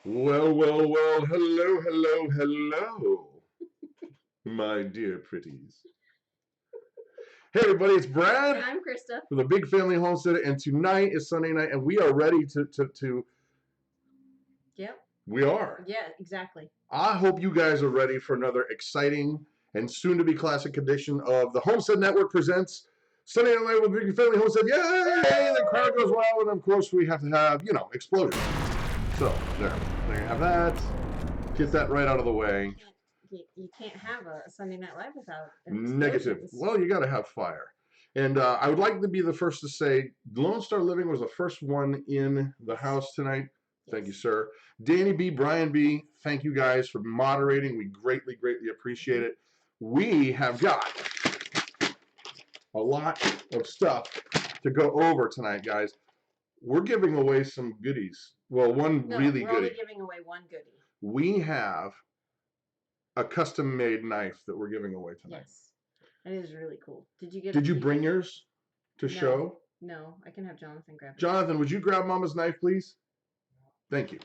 Well, well, well, hello, hello, hello, my dear pretties. Hey everybody, it's Brad. And I'm Christa. From the Big Family Homestead, and tonight is Sunday night, and we are ready to Yep. We are. Yeah, exactly. I hope you guys are ready for another exciting and soon-to-be classic edition of the Homestead Network presents Sunday Night with Big Family Homestead. Yay! The crowd goes wild, and of course we have to have, explosions. So, there you have that. Get that right out of the way. You can't have a Sunday Night Live without Negative. Well, you got to have fire. And I would like to be the first to say Lone Star Living was the first one in the house tonight. Yes. Thank you, sir. Danny B, Brian B, thank you guys for moderating. We greatly, greatly appreciate it. We have got a lot of stuff to go over tonight, guys. We're giving away some goodies. Well, we're goodie. Only giving away one goodie. We have a custom-made knife that we're giving away tonight. Yes, that is really cool. Did you bring yours to show? No, I can have Jonathan grab it. Jonathan, would you grab Mama's knife, please? Thank you.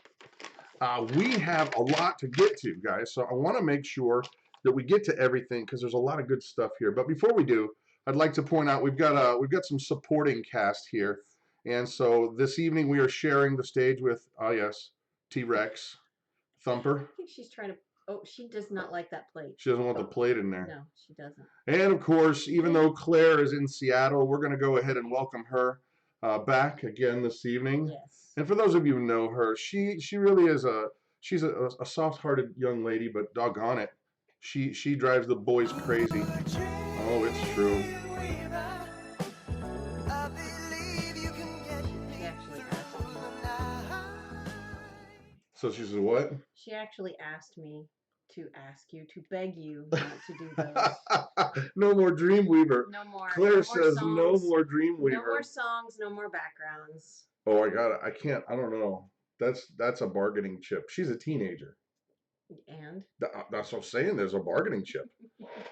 We have a lot to get to, guys, so I want to make sure that we get to everything because there's a lot of good stuff here. But before we do, I'd like to point out we've got some supporting cast here. And so this evening we are sharing the stage with, yes, T-Rex, Thumper. I think she's trying to, she does not like that plate. She doesn't want the plate in there. No, she doesn't. And of course, even though Claire is in Seattle, we're going to go ahead and welcome her back again this evening. Yes. And for those of you who know her, she really is she's a soft-hearted young lady, but doggone it, she drives the boys crazy. Oh, it's true. So she said what? She actually asked me to ask you, to beg you not to do those. No more Dreamweaver. No more. Claire says no more Dreamweaver. No more songs, no more backgrounds. Oh, I got it. I can't. I don't know. That's a bargaining chip. She's a teenager. And? That's what I'm saying. There's a bargaining chip.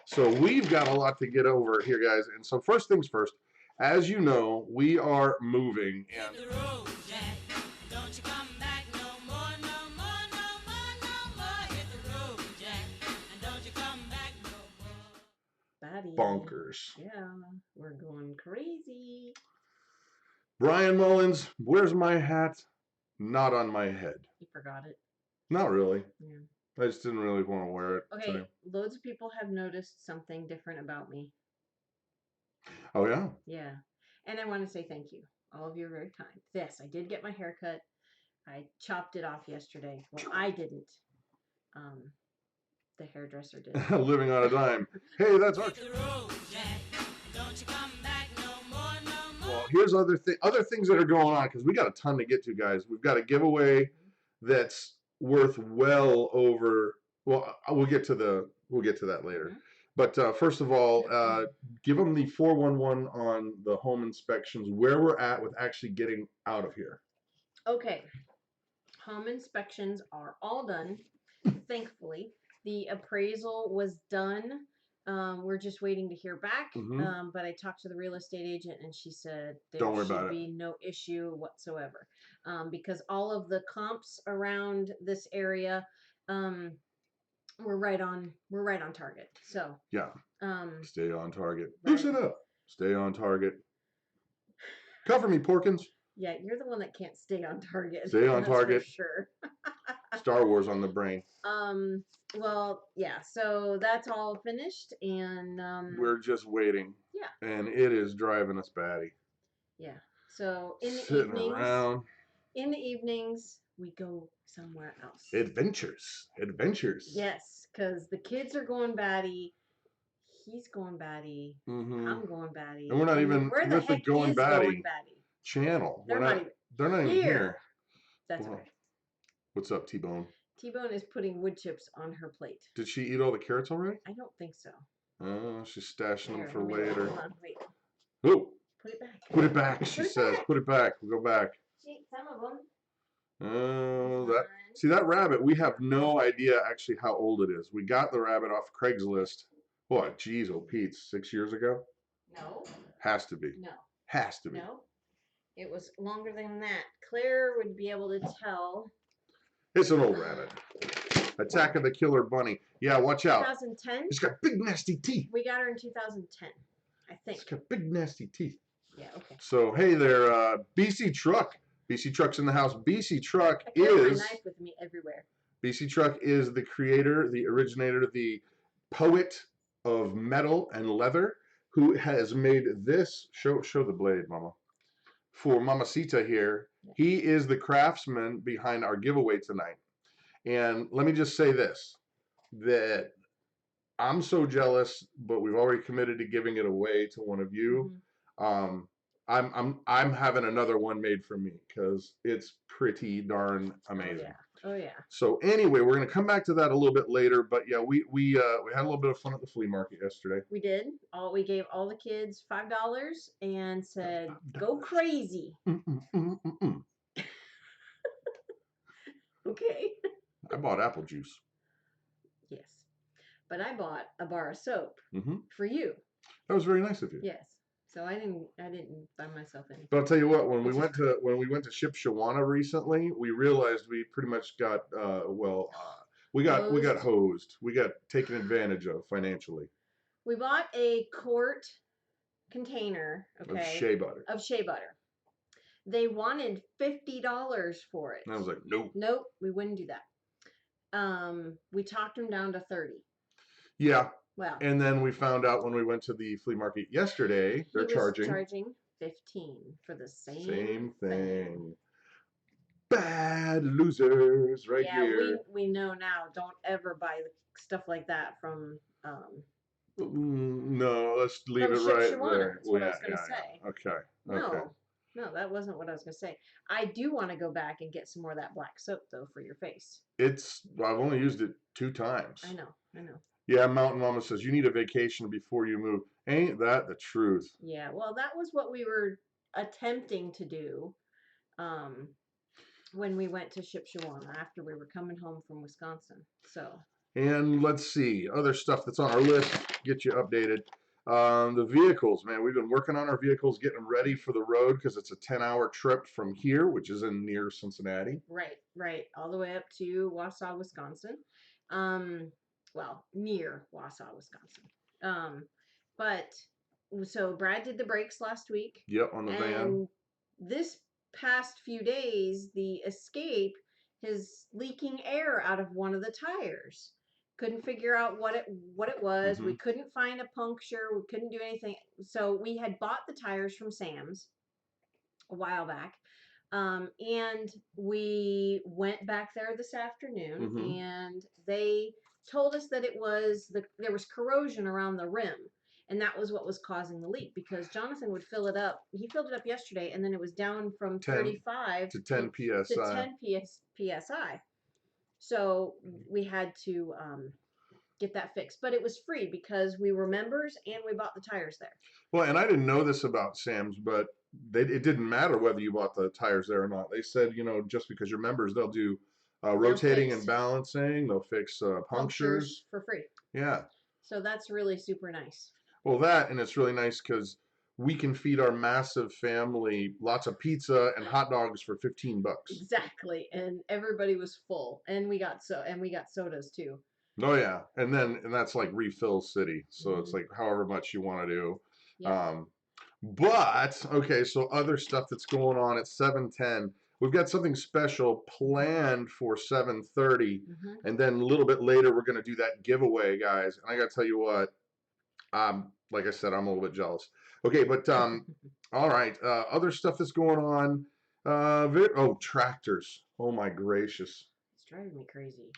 So we've got a lot to get over here, guys. And so first things first, as you know, we are moving. And hit the road, Jack. Don't you come back no more, no more, no more, no more. Hit the road, Jack. And don't you come back no more. Batty. Bonkers. Yeah, we're going crazy. Brian Mullins, where's my hat? Not on my head. You forgot it. Not really. Yeah. I just didn't really want to wear it. Okay, today. Loads of people have noticed something different about me. Oh, yeah? Yeah. And I want to say thank you. All of you are very kind. Yes, I did get my hair cut. I chopped it off yesterday. Well, I didn't. The hairdresser did. Living on a dime. Hey, that's our... Well, here's other things that are going on, because we got a ton to get to, guys. We've got a giveaway that's worth well over... Well, we'll get to that later. Mm-hmm. But first of all, give them the 411 on the home inspections, where we're at with actually getting out of here. Okay. Home inspections are all done, thankfully. The appraisal was done. We're just waiting to hear back. Mm-hmm. But I talked to the real estate agent, and she said there should be no issue whatsoever. Because all of the comps around this area... We're right on target. So yeah. Stay on target. Right. Loosen up. Stay on target. Cover me, Porkins. Yeah, you're the one that can't stay on target. Stay on target. For sure. Star Wars on the brain. Well, yeah. So that's all finished, and we're just waiting. Yeah. And it is driving us batty. Yeah. So in the evenings, we go somewhere else. Adventures. Yes, because the kids are going batty. He's going batty. Mm-hmm. I'm going batty. And we're not even with the going batty channel. They're not even here. That's right. What's up, T-Bone? T-Bone is putting wood chips on her plate. Did she eat all the carrots already? I don't think so. Oh, she's stashing them for later. Hold on, wait. Oh. Put it back. Put it back, she says. Put it back. We'll go back. See, some of them. See that rabbit, we have no idea actually how old it is. We got the rabbit off Craigslist. What? Geez, oh Pete, 6 years ago? No, Has to be. no, Has to be. no. It was longer than that. Claire would be able to tell. It's an old rabbit. Attack of the Killer Bunny. Yeah, watch out. 2010. It's got big nasty teeth. We got her in 2010, I think. It's got big nasty teeth. Yeah. Okay. So hey there, BC Truck. BC Truck's in the house. BC Truck I carry my is knife with me everywhere. BC Truck is the creator, the originator, the poet of metal and leather, who has made this. Show the blade, Mama. For Mamacita here, he is the craftsman behind our giveaway tonight. And let me just say this, that I'm so jealous, but we've already committed to giving it away to one of you. I'm having another one made for me because it's pretty darn amazing. Oh yeah. So anyway, we're gonna come back to that a little bit later. But yeah, we had a little bit of fun at the flea market yesterday. We did. We gave all the kids $5 and said, "Go crazy." Okay. I bought apple juice. Yes, but I bought a bar of soap for you. That was very nice of you. Yes. So I didn't buy myself anything. But I'll tell you what, when we went to Shipshawana recently, we realized we pretty much got we got hosed. We got taken advantage of financially. We bought a quart container, of shea butter. They wanted $50 for it. And I was like, nope. Nope, we wouldn't do that. We talked them down to 30. Yeah. Well, and then we found out when we went to the flea market yesterday, they're charging 15 for the same thing. Bad losers, right here. Yeah, we know now. Don't ever buy stuff like that from. No, let's leave it right there. That's what I was going to say. Okay. No, that wasn't what I was going to say. I do want to go back and get some more of that black soap though for your face. I've only used it 2 times. I know. Yeah, Mountain Mama says you need a vacation before you move. Ain't that the truth? Yeah, well, that was what we were attempting to do when we went to Shipshawana after we were coming home from Wisconsin. So. And let's see, other stuff that's on our list, get you updated. The vehicles, man, we've been working on our vehicles, getting them ready for the road because it's a 10-hour trip from here, which is near Cincinnati. Right, all the way up to Wausau, Wisconsin. Well, near Wausau, Wisconsin. But so Brad did the brakes last week. Yep, on the van. And this past few days, the Escape is leaking air out of one of the tires. Couldn't figure out what it was. We couldn't find a puncture. We couldn't do anything. So we had bought the tires from Sam's a while back. And we went back there this afternoon and they told us that there was corrosion around the rim, and that was what was causing the leak because Jonathan would fill it up. He filled it up yesterday, and then it was down from 35 to 10 psi. To 10 psi. So we had to get that fixed, but it was free because we were members and we bought the tires there. Well, and I didn't know this about Sam's, but it didn't matter whether you bought the tires there or not. They said, just because you're members, they'll do rotating and balancing. They'll fix punctures for free. Yeah. So that's really super nice. Well, and it's really nice because we can feed our massive family lots of pizza and hot dogs for $15. Exactly, and everybody was full, and we got sodas too. Oh yeah, and that's like refill city, so it's like however much you want to do. Yep. But okay, so other stuff that's going on at 7:10. We've got something special planned for 7:30, and then a little bit later we're going to do that giveaway, guys. And I got to tell you what, like I said, I'm a little bit jealous. Okay, but all right, other stuff that's going on. Tractors. Oh my gracious. It's driving me crazy.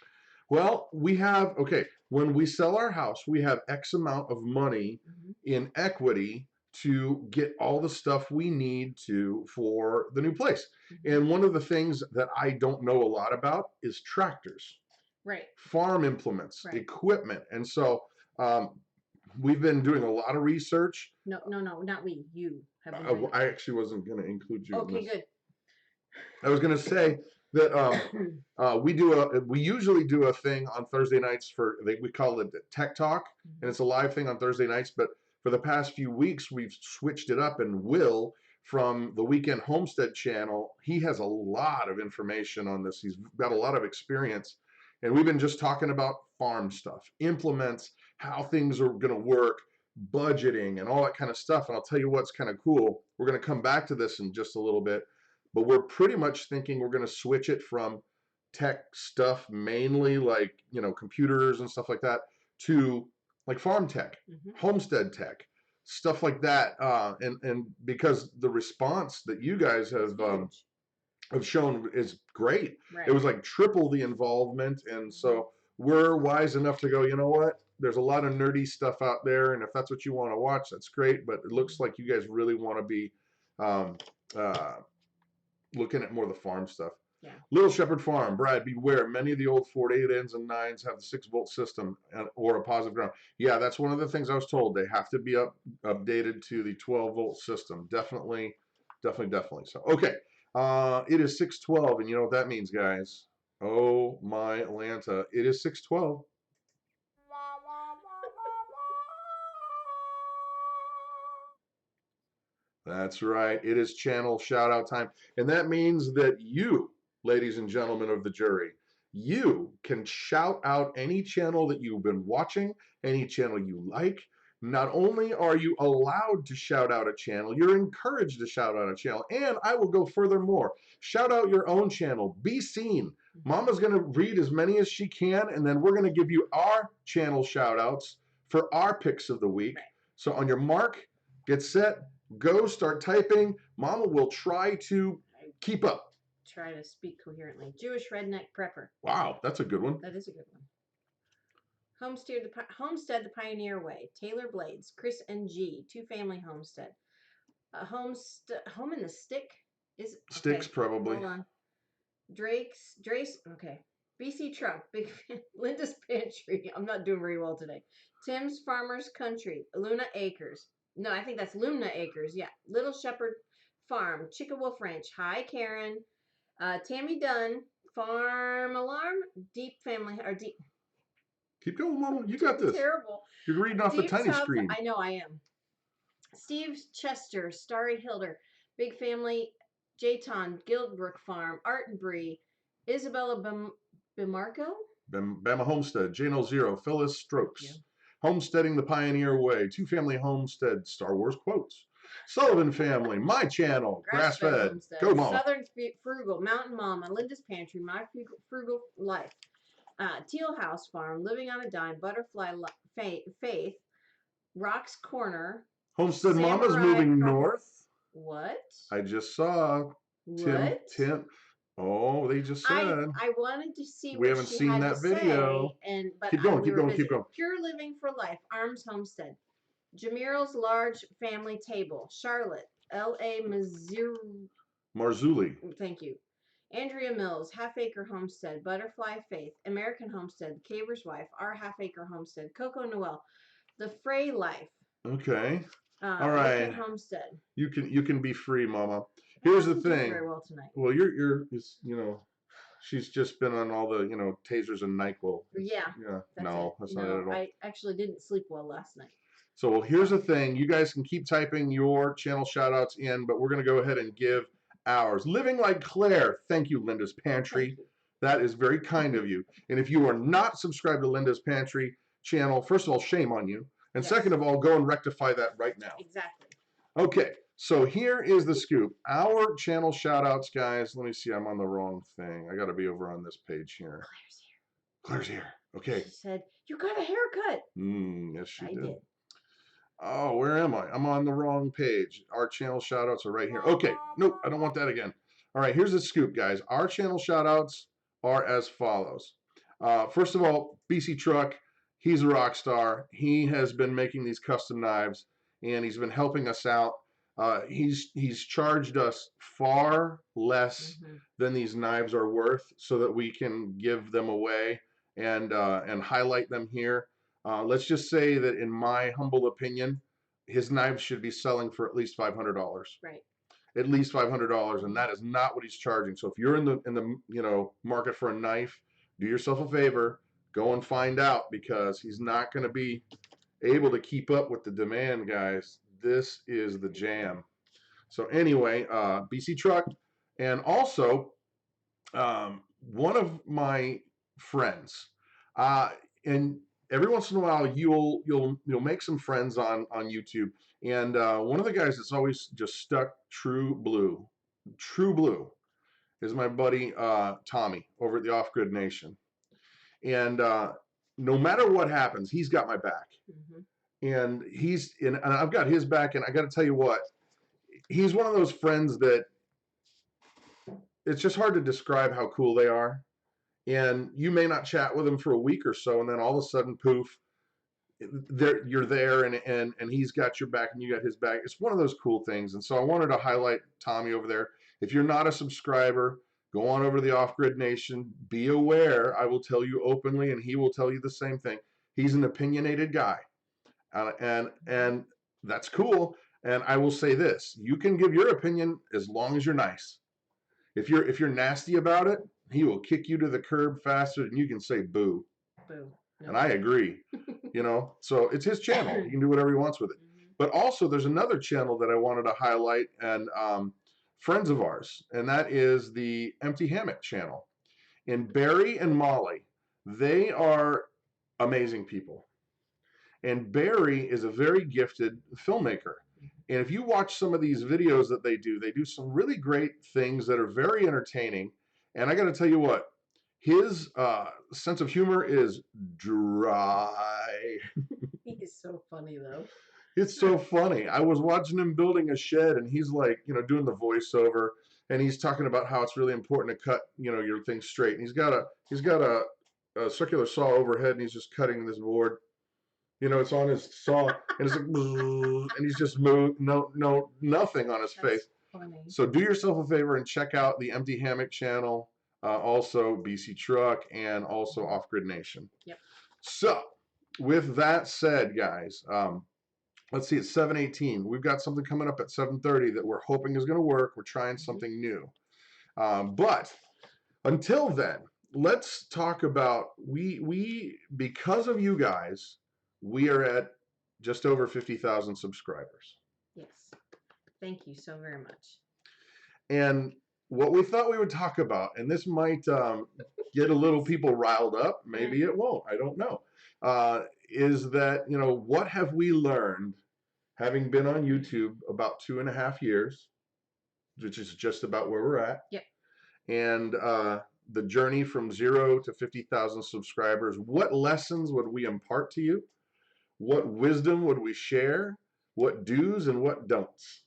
Well, when we sell our house, we have X amount of money in equity to get all the stuff we need for the new place. And one of the things that I don't know a lot about is tractors. Right. Farm implements, equipment. And so we've been doing a lot of research. No, not we. You have been I actually wasn't going to include you. Okay, good. I was going to say, that we usually do a thing on Thursday nights we call it Tech Talk, and it's a live thing on Thursday nights. But for the past few weeks, we've switched it up, and Will from the Weekend Homestead channel, he has a lot of information on this. He's got a lot of experience, and we've been just talking about farm stuff, implements, how things are going to work, budgeting, and all that kind of stuff. And I'll tell you what's kind of cool. We're going to come back to this in just a little bit, but we're pretty much thinking we're going to switch it from tech stuff, mainly like, computers and stuff like that, to like farm tech, homestead tech, stuff like that. And because the response that you guys have shown is great. Right. It was like triple the involvement. And so we're wise enough to go, you know what? There's a lot of nerdy stuff out there. And if that's what you want to watch, that's great. But it looks like you guys really want to be looking at more of the farm stuff. Yeah. Little Shepherd Farm, Brad, beware. Many of the old 48 ends and 9s have the 6-volt system or a positive ground. Yeah, that's one of the things I was told. They have to be updated to the 12-volt system. Definitely. So, okay. It is 6:12, and you know what that means, guys. Oh, my Atlanta. It is 6:12. That's right. It is channel shout-out time. And that means that you, ladies and gentlemen of the jury, you can shout out any channel that you've been watching, any channel you like. Not only are you allowed to shout out a channel, you're encouraged to shout out a channel. And I will go furthermore. Shout out your own channel. Be seen. Mama's going to read as many as she can, and then we're going to give you our channel shout outs for our picks of the week. So on your mark, get set, go, start typing. Mama will try to keep up. Try to speak coherently. Jewish redneck prepper. Wow, that's a good one. That is a good one. Homestead the Pioneer Way. Taylor Blades. Chris and G. 2-family homestead. Home in the Stick is Sticks probably. Hold on. Drake's. Okay. BC Truck. Big Linda's Pantry. I'm not doing very well today. Tim's Farmer's Country. Luna Acres. No, I think that's Lumna Acres. Yeah. Little Shepherd Farm. Chickawolf Ranch. Hi, Karen. Tammy Dunn. Farm Alarm. Deep Family or Deep. Keep going, Mama. You got this. Terrible. You're reading off the tiny screen. I know I am. Steve Chester, Starry Hilder, Big Family, Jayton, Guildbrook Farm, Art and Bree, Isabella Bimarco, Bama Homestead, Jano Zero, Phyllis Strokes, Homesteading the Pioneer Way, 2-family homestead, Star Wars quotes, Sullivan Family, my channel, Grass-Fed, go Mama. Southern Frugal, Mountain Mama, Linda's Pantry, My Frugal Life, Teal House Farm, Living on a Dime, Butterfly Faith, Rock's Corner, Homestead Mama's moving north. What? I just saw Tim. Oh, they just said. I wanted to see. We haven't seen that video. But keep going. Pure Living for Life, Arms Homestead, Jamiral's Large Family Table, Charlotte, L.A. Marzulli. Thank you. Andrea Mills, Half Acre Homestead, Butterfly Faith, American Homestead, Caver's Wife, Our Half Acre Homestead, Coco Noel, The Frey Life. Okay. All right. Homestead. You can be free, Mama. Here's the thing. Very well tonight. Well, you're she's just been on all the tasers and NyQuil. Yeah. That's not it at all. I actually didn't sleep well last night. So well, here's the thing. You guys can keep typing your channel shout outs in, but we're gonna go ahead and give ours. Living Like Claire. Thank you, Linda's Pantry. That is very kind of you. And if you are not subscribed to Linda's Pantry channel, first of all, shame on you. And second of all, go and rectify that right now. Exactly. Okay, so here is the scoop. Our channel shout-outs, guys. Let me see. I'm on the wrong thing. I got to be over on this page here. Claire's here. Okay. She said, you got a haircut. Yes, she did. Oh, where am I? I'm on the wrong page. Our channel shout-outs are right here. Okay. Nope, I don't want that again. All right, here's the scoop, guys. Our channel shout-outs are as follows. First of all, BC Truck. He's a rock star. He has been making these custom knives, and he's been helping us out. He's charged us far less than these knives are worth, so that we can give them away and highlight them here. Let's just say that, in my humble opinion, his knives should be selling for at least $500. Right. at least $500, and that is not what he's charging. So if you're in the market for a knife, do yourself a favor, go and find out, because he's not going to be able to keep up with the demand, guys. This is the jam. So anyway, BC Truck, and also one of my friends, and every once in a while you'll make some friends on YouTube, and one of the guys that's always just stuck true blue is my buddy Tommy over at the Off Grid Nation, and no matter what happens, he's got my back, and and I've got his back, and I got to tell you what, he's one of those friends that it's just hard to describe how cool they are. And you may not chat with him for a week or so, and then all of a sudden, poof, you're there, and he's got your back and you got his back. It's one of those cool things. And so I wanted to highlight Tommy over there. If you're not a subscriber, go on over to the Off Grid Nation. Be aware, I will tell you openly, and he will tell you the same thing. He's an opinionated guy, and that's cool. And I will say this: you can give your opinion as long as you're nice. If you're nasty about it, he will kick you to the curb faster than you can say boo. Boo. No. And I agree. So it's his channel. He can do whatever he wants with it. But also there's another channel that I wanted to highlight, and friends of ours, and that is the Empty Hammock channel. And Barry and Molly, they are amazing people. And Barry is a very gifted filmmaker. And if you watch some of these videos that they do some really great things that are very entertaining. And I got to tell you what, his sense of humor is dry. He is so funny, though. It's so funny. I was watching him building a shed, and he's like, doing the voiceover, and he's talking about how it's really important to cut, your thing straight. And he's got a circular saw overhead, and he's just cutting this board. It's on his saw, and it's like, and he's just moved, nothing on his face. Funny. So do yourself a favor and check out the Empty Hammock channel, also BC Truck, and also Off Grid Nation. Yep. So with that said, guys, let's see, it's 7:18. We've got something coming up at 7:30 that we're hoping is going to work. We're trying something new. But until then, let's talk about, we because of you guys, we are at just over 50,000 subscribers. Yes. Thank you so very much. And what we thought we would talk about, and this might get a little people riled up, maybe it won't, I don't know, is that, what have we learned having been on YouTube about 2.5 years, which is just about where we're at. Yep. And the journey from 0 to 50,000 subscribers. What lessons would we impart to you? What wisdom would we share? What do's and what don'ts?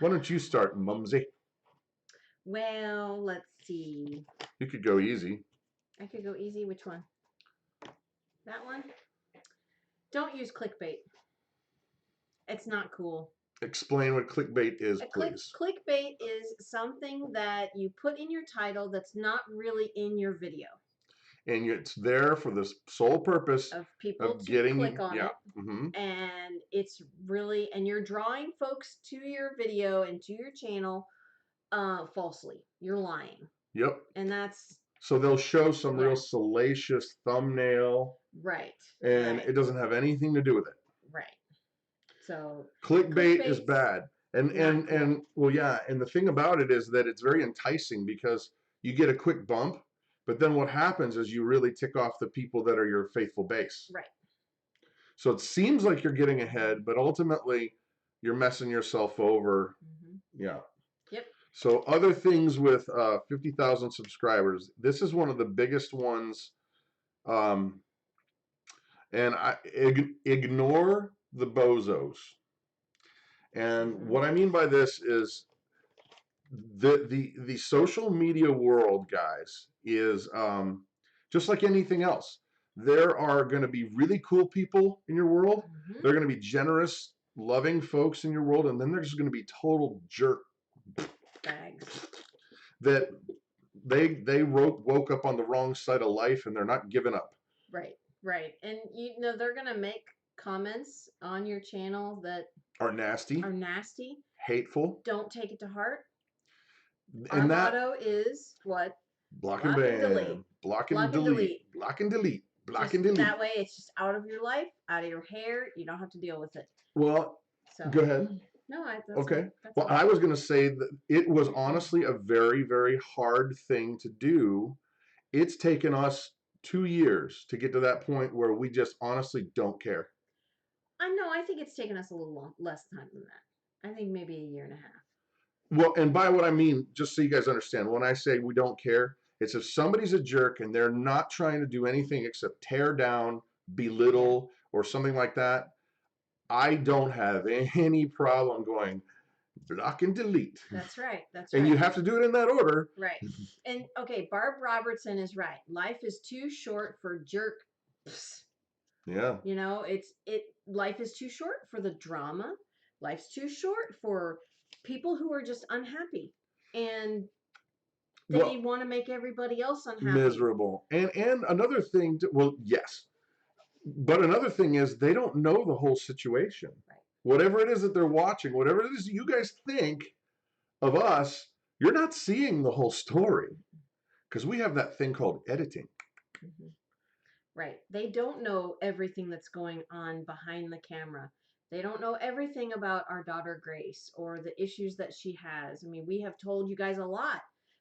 Why don't you start, Mumsy? Well, let's see. You could go easy. I could go easy. Which one? That one? Don't use clickbait. It's not cool. Explain what clickbait is, please. Clickbait is something that you put in your title that's not really in your video. And it's there for the sole purpose of people of to getting, click on it. Mm-hmm. And it's really, and you're drawing folks to your video and to your channel falsely. You're lying. Yep. And that's... So they'll show some real salacious thumbnail. Right. And it doesn't have anything to do with it. Right. So clickbait is bad. And cool. And the thing about it is that it's very enticing because you get a quick bump, but then what happens is you really tick off the people that are your faithful base. Right. So it seems like you're getting ahead, but ultimately you're messing yourself over. Mm-hmm. Yeah. Yep. So other things with 50,000 subscribers, this is one of the biggest ones. And I ignore the bozos. And what I mean by this is the social media world, guys, is just like anything else. There are going to be really cool people in your world. Mm-hmm. There are going to be generous, loving folks in your world, and then there's going to be total jerk bags that they woke up on the wrong side of life and they're not giving up. Right. And they're going to make comments on your channel that are nasty, hateful, don't take it to heart. and Our that motto is what? block and Block and ban, delete. block and Block and delete, delete. block and delete, block Just and delete. that way, it's just out of your life, out of your hair. You don't have to deal with it. Well, So go ahead. no, that's Okay. all. That's Well, all. I was going to say that it was honestly a very, very hard thing to do. It's taken us 2 years to get to that point where we just honestly don't care. I know. I think it's taken us a little less time than that. I think maybe a year and a half. Well, and by what I mean, just so you guys understand, when I say we don't care, it's if somebody's a jerk and they're not trying to do anything except tear down, belittle, or something like that, I don't have any problem going block and delete. That's right. That's And right. you have to do it in that order. Right. And okay, Barb Robertson is right. Life is too short for jerk. Yeah. You know, life is too short for the drama. Life's too short for people who are just unhappy. And they want to make everybody else unhappy. Miserable. And another thing, well, yes. But another thing is they don't know the whole situation. Right. Whatever it is that they're watching, whatever it is you guys think of us, you're not seeing the whole story. Because we have that thing called editing. Mm-hmm. Right. They don't know everything that's going on behind the camera. They don't know everything about our daughter Grace or the issues that she has. I mean, we have told you guys a lot,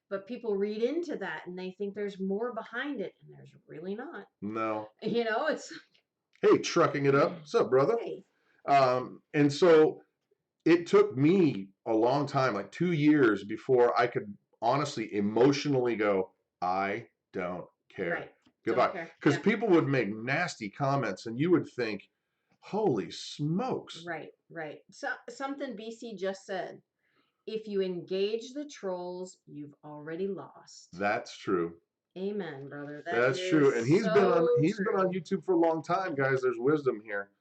but people read into that and they think there's more behind it, and there's really not. No. You know, it's... Hey, trucking it up. What's up, brother? Hey. And so it took me a long time, like 2 years, before I could honestly, emotionally go, I don't care. Right. Goodbye. Because people would make nasty comments and you would think, holy smokes. Right, right. So something BC just said. If you engage the trolls, you've already lost. That's true. Amen, brother. That's true. And he's been on YouTube for a long time, guys. There's wisdom here.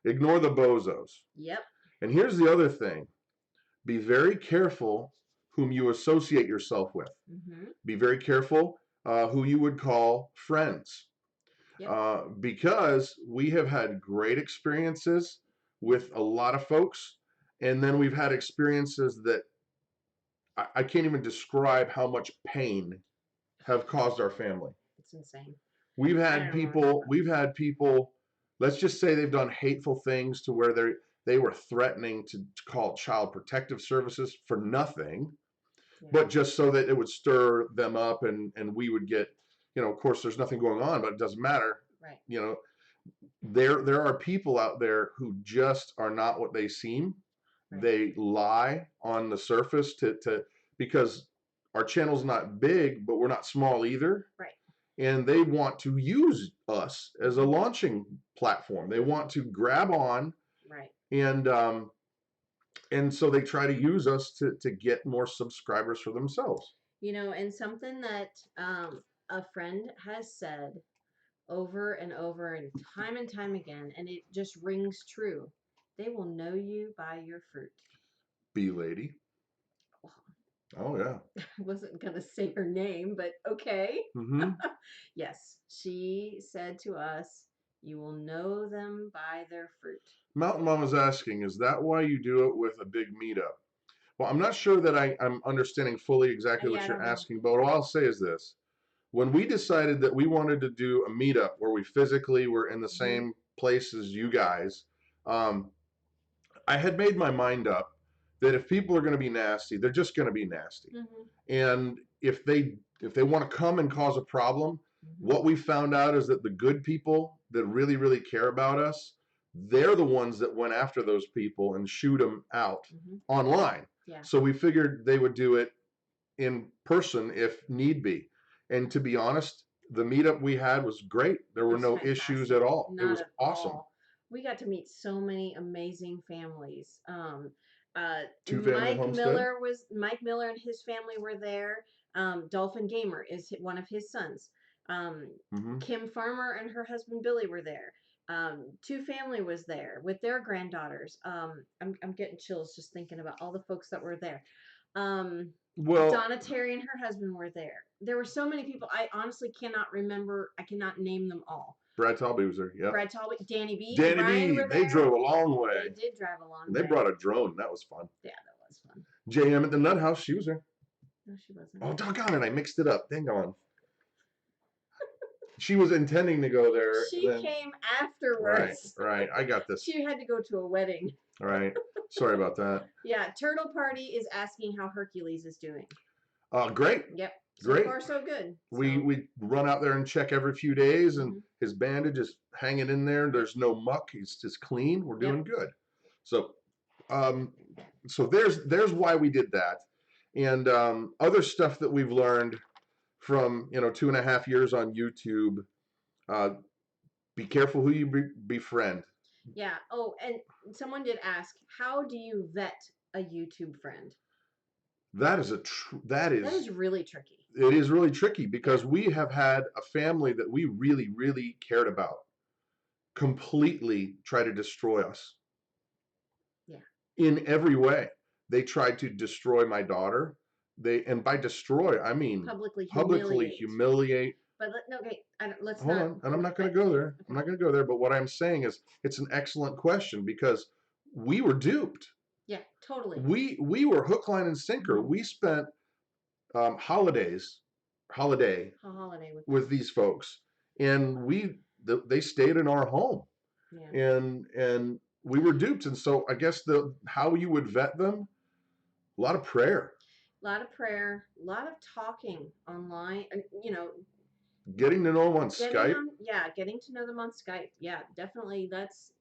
Ignore the bozos. Yep. And here's the other thing. Be very careful whom you associate yourself with. Mm-hmm. Be very careful who you would call friends. Yep. Because we have had great experiences with a lot of folks, and then we've had experiences that I can't even describe how much pain have caused our family. It's insane. We've had people, let's just say they've done hateful things to where they were threatening to call child protective services for nothing. Yeah. But just so that it would stir them up and we would get, you know, of course there's nothing going on, but it doesn't matter. Right. You know, there are people out there who just are not what they seem. Right. They lie on the surface because our channel's not big, but we're not small either. Right. And they want to use us as a launching platform. They want to grab on. Right. And so they try to use us to get more subscribers for themselves. You know, and something that a friend has said over and over and time again, and it just rings true. They will know you by your fruit. B lady. Oh, yeah. I wasn't going to say her name, but okay. Mm-hmm. Yes, she said to us, you will know them by their fruit. Mountain Mama's asking, is that why you do it with a big meetup? Well, I'm not sure that I'm understanding fully exactly what you're asking, but what I'll say is this. When we decided that we wanted to do a meetup where we physically were in the same place as you guys, I had made my mind up that if people are going to be nasty, they're just going to be nasty. Mm-hmm. And if they want to come and cause a problem, what we found out is that the good people that really, really care about us, they're the ones that went after those people and shoot them out online. Yeah. So we figured they would do it in person if need be. And to be honest, the meetup we had was great. There were no issues at all. It was awesome. We got to meet so many amazing families. Two Family Homestead. Mike Miller and his family were there. Dolphin Gamer is one of his sons. Kim Farmer and her husband Billy were there. Two Family was there with their granddaughters. I'm getting chills just thinking about all the folks that were there. Donna Terry and her husband were there. There were so many people. I honestly cannot remember. I cannot name them all. Brad Talby was there. Yeah. Brad Talby, Danny B. Danny B. They drove a long way. They did drive a long way. And they brought a drone. That was fun. Yeah, that was fun. JM at the Nut House, she was there. No, she wasn't. Oh, doggone it, I mixed it up. Dang on. She was intending to go there. She came afterwards. Right. I got this. She had to go to a wedding. All right. Sorry about that. Yeah, Turtle Party is asking how Hercules is doing. Great. Yep. So Great. far, so good. We run out there and check every few days, and his bandage is hanging in there. There's no muck. He's just clean. We're doing good. So, so there's why we did that, and other stuff that we've learned from 2.5 years on YouTube. Be careful who you befriend. Yeah. Oh, and someone did ask, how do you vet a YouTube friend? That is that is really tricky. It is really tricky because we have had a family that we really, really cared about completely try to destroy us. Yeah. In every way. They tried to destroy my daughter. And by destroy, I mean publicly humiliate. But okay, let's hold on, and I'm not going to go there. I'm not going to go there. But what I'm saying is, it's an excellent question because we were duped. Yeah, totally. We were hook, line, and sinker. We spent holiday with these folks, and they stayed in our home. Yeah. And we were duped. And so I guess how you would vet them, a lot of prayer. A lot of prayer, a lot of talking online, getting to know them on Skype. Getting to know them on Skype. Yeah, definitely. That's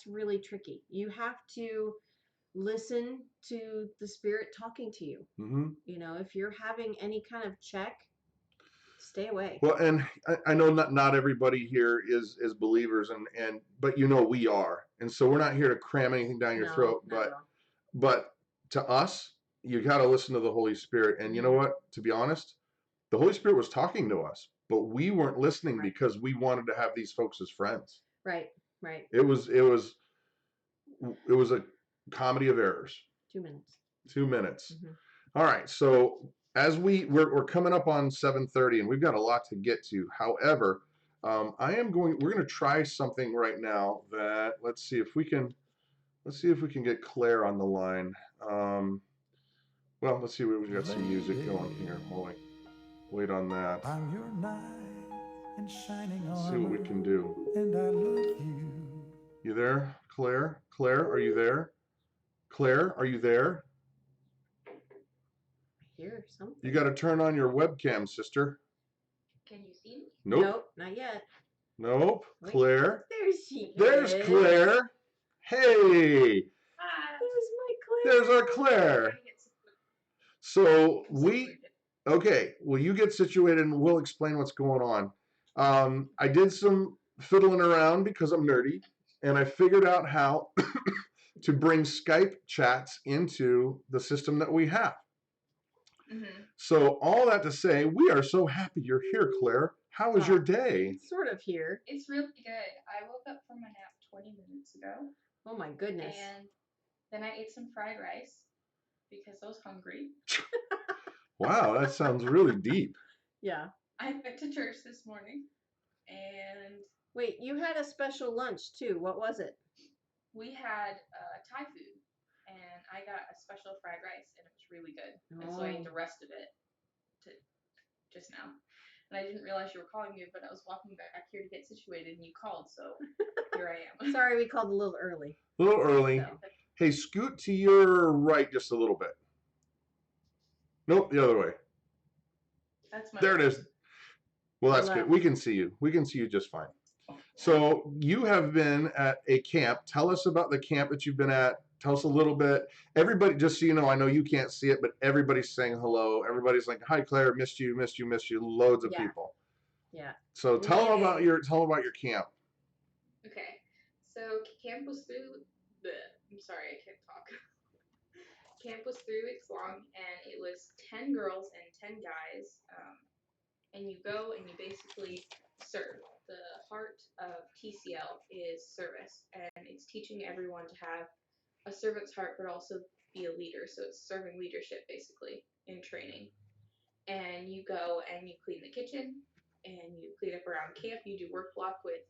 really tricky. You have to listen to the spirit talking to you. Mm-hmm. If you're having any kind of check, stay away. Well, and I know not everybody here is believers, but we are, and so we're not here to cram anything down your throat. But to us, you got to listen to the Holy Spirit, and you know what? To be honest, the Holy Spirit was talking to us, but we weren't listening because we wanted to have these folks as friends. Right. It was a comedy of errors. 2 minutes. 2 minutes. Mm-hmm. All right. So as we're coming up on 7:30, and we've got a lot to get to. However, we're going to try something right now that let's see if we can get Claire on the line. Well, let's see. We've got some music going here. We'll wait on that. I'm your knight in shining armor, see what we can do. And I love you. You there, Claire? Claire, are you there? Claire, are you there? I hear something. You got to turn on your webcam, sister. Can you see me? Nope. Not yet. Nope. Wait. Claire. There's Claire. Hey. Hi. There's my Claire. There's our Claire. So okay, well, you get situated and we'll explain what's going on. I did some fiddling around because I'm nerdy, and I figured out how to bring Skype chats into the system that we have. Mm-hmm. So all that to say, we are so happy you're here, Claire. How was your day? Sort of here. It's really good. I woke up from my nap 20 minutes ago. Oh my goodness. And then I ate some fried rice because I was hungry. Wow, that sounds really deep. Yeah. I went to church this morning and... Wait, you had a special lunch too. What was it? We had Thai food, and I got a special fried rice, and it was really good. And so I ate the rest of it just now. And I didn't realize you were calling me, but I was walking back here to get situated, and you called, so here I am. Sorry, we called a little early. A little early. So. Hey, scoot to your right just a little bit. Nope, the other way. That's my There it is. Well, that's good. We can see you. We can see you just fine. So you have been at a camp. Tell us about the camp that you've been at. Tell us a little bit. Everybody, just so you know, I know you can't see it, but everybody's saying hello. Everybody's like, "Hi, Claire, missed you. Loads of people. Yeah. So tell them about your camp. Okay. So camp was through I'm sorry, I can't talk. Camp was 3 weeks long, and it was 10 girls and 10 guys. And you go and you basically serve. The heart of TCL is service, and it's teaching everyone to have a servant's heart, but also be a leader. So it's serving leadership, basically, in training. And you go and you clean the kitchen, and you clean up around camp. You do work block with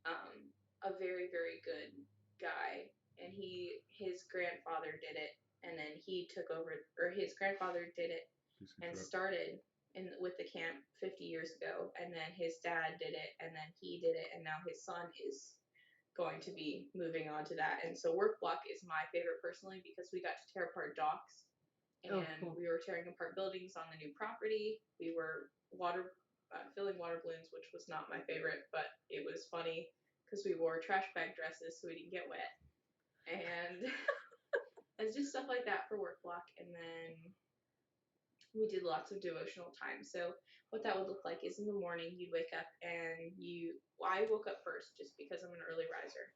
a very, very good guy and his grandfather did it, and then he took over, or his grandfather did it and started with the camp 50 years ago, and then his dad did it, and then he did it, and now his son is going to be moving on to that. And so work block is my favorite personally because we got to tear apart docks, and cool. we were tearing apart buildings on the new property. We were filling water balloons, which was not my favorite, but it was funny because we wore trash bag dresses so we didn't get wet, and it's just stuff like that for work block. And then we did lots of devotional time. So what that would look like is in the morning you'd wake up and I woke up first just because I'm an early riser.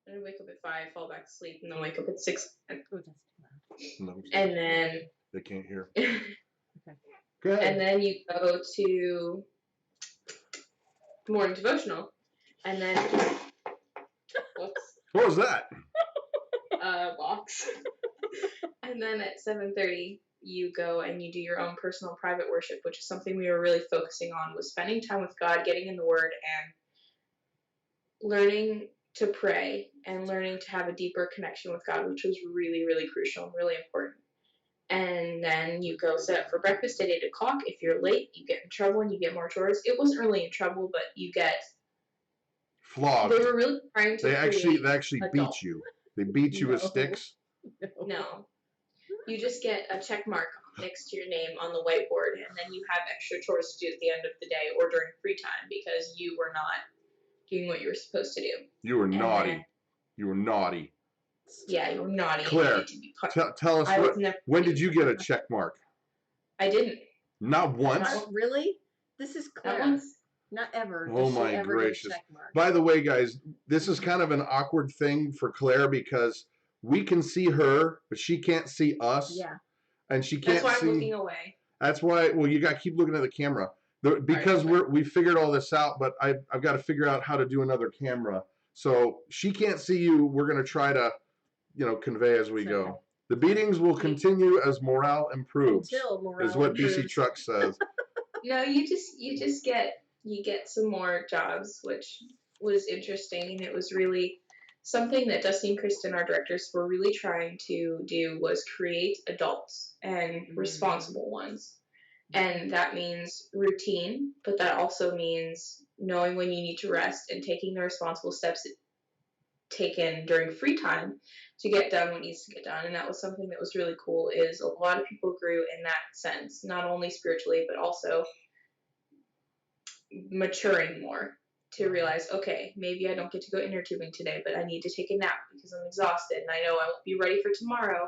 And I'd wake up at 5, fall back to sleep, and then wake up at 6. And then they can't hear. Okay. Go ahead. And then you go to morning devotional, and then whoops, What was that? box. And then at 7:30 you go and you do your own personal private worship, which is something we were really focusing on, was spending time with God, getting in the Word, and learning to pray and learning to have a deeper connection with God, which was really, really crucial and really important. And then you go set up for breakfast at 8 o'clock. If you're late, you get in trouble and you get more chores. It wasn't really in trouble, but you get flogged. They were really trying to. They actually beat adult. you. They beat you with sticks. No. You just get a check mark next to your name on the whiteboard, and then you have extra chores to do at the end of the day or during free time because you were not doing what you were supposed to do. You were naughty. Then, you were naughty. Yeah, you were naughty. Claire, tell us when did you get a check mark? I didn't. Not once? Not really? This is Claire. Not once. Not ever. Oh my gracious. By the way, guys, this is kind of an awkward thing for Claire because we can see her, but she can't see us. Yeah. And she can't see. That's why I'm looking away. That's why, well, you got to keep looking at the camera. Because we figured all this out, but I've got to figure out how to do another camera. So she can't see you. We're going to try to, convey as we go. The beatings will continue as morale improves. Until morale is what improves. BC Truck says. No, you just get some more jobs, which was interesting, and it was really something that Dusty and Kristen, our directors, were really trying to do was create adults and responsible ones. And that means routine, but that also means knowing when you need to rest and taking the responsible steps taken during free time to get done what needs to get done. And that was something that was really cool, is a lot of people grew in that sense, not only spiritually, but also maturing more to realize, okay, maybe I don't get to go inner tubing today, but I need to take a nap because I'm exhausted and I know I won't be ready for tomorrow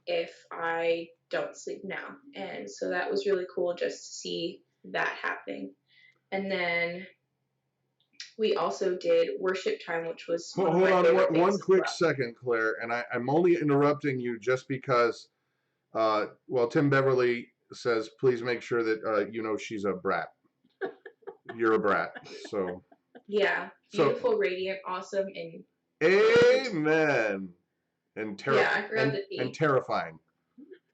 if I don't sleep now. And so that was really cool just to see that happening. And then we also did worship time, which was Hold on one quick second, Claire, and I'm only interrupting you just because, Tim Beverly says, please make sure that she's a brat. You're a brat, so. Yeah, beautiful, radiant, awesome, and amen. And terrifying.